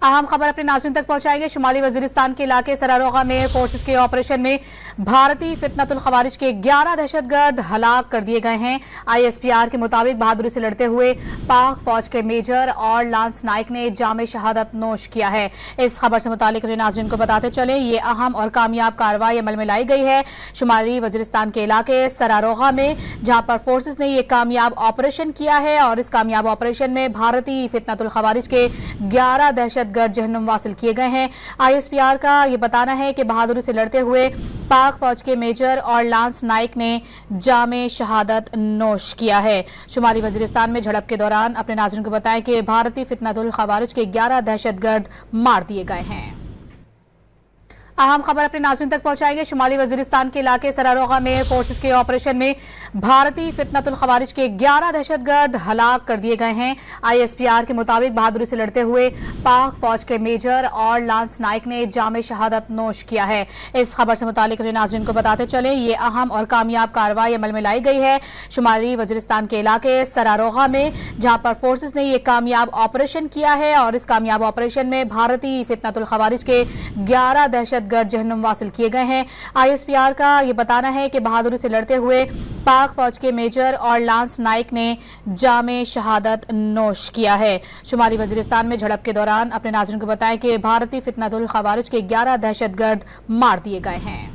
अहम खबर अपने नाज़रीन तक पहुंचाएंगे। शुमाली वजीरिस्तान के इलाके सरारोगा में फोर्सेस के ऑपरेशन में भारतीय फितनतुल खवारिज के 11 दहशतगर्द हलाक कर दिए गए हैं। ISPR के मुताबिक बहादुरी से लड़ते हुए पाक फौज के मेजर और लांस नाइक ने जामे शहादत नोश किया है। इस खबर से मुतालिक अपने नाज़रीन को बताते चले, ये अहम और कामयाब कार्रवाई अमल में लाई गई है शुमाली वजीरिस्तान के इलाके सरारोगा में, जहां पर फोर्सेस ने ये कामयाब ऑपरेशन किया है और इस कामयाब ऑपरेशन में भारतीय फितनतुल खवारिज के 11 दहशतगर्द जहन्नुम वासिल किए गए हैं। ISPR का ये बताना है कि बहादुरी से लड़ते हुए पाक फौज के मेजर और लांस नाइक ने जामे शहादत नोश किया है। शुमाली वजीरिस्तान में झड़प के दौरान अपने नाज़रीन को बताएं कि भारतीय फितनतुल खवारिज के 11 दहशतगर्द मार दिए गए हैं। अहम खबर अपने नाज़रीन तक पहुंचाएंगे। शुमाली वजीरिस्तान के इलाके सरारोगा में फोर्सेस के ऑपरेशन में भारतीय फितनतुल खवारिज के 11 दहशतगर्द हलाक कर दिए गए हैं। ISPR के मुताबिक बहादुरी से लड़ते हुए पाक फौज के मेजर और लांस नाइक ने जामे शहादत नोश किया है। इस खबर से मुतालिक अपने नाज़रीन को बताते चले, ये अहम और कामयाब कार्रवाई अमल में लाई गई है शुमाली वजीरिस्तान के इलाके सरारोगा में, जहां पर फोर्सेस ने ये कामयाब ऑपरेशन किया है और इस कामयाब ऑपरेशन में भारतीय फितनतुल खवारिज के 11 दहशतगर्द जहन्नुम वासिल किए गए हैं। ISPR का ये बताना है कि बहादुरी से लड़ते हुए पाक फौज के मेजर और लांस नाइक ने जामे शहादत नोश किया है। शुमाली वजीरिस्तान में झड़प के दौरान अपने नाज़रीन को बताएं कि भारतीय फितनतुल खवारिज के 11 दहशतगर्द मार दिए गए हैं।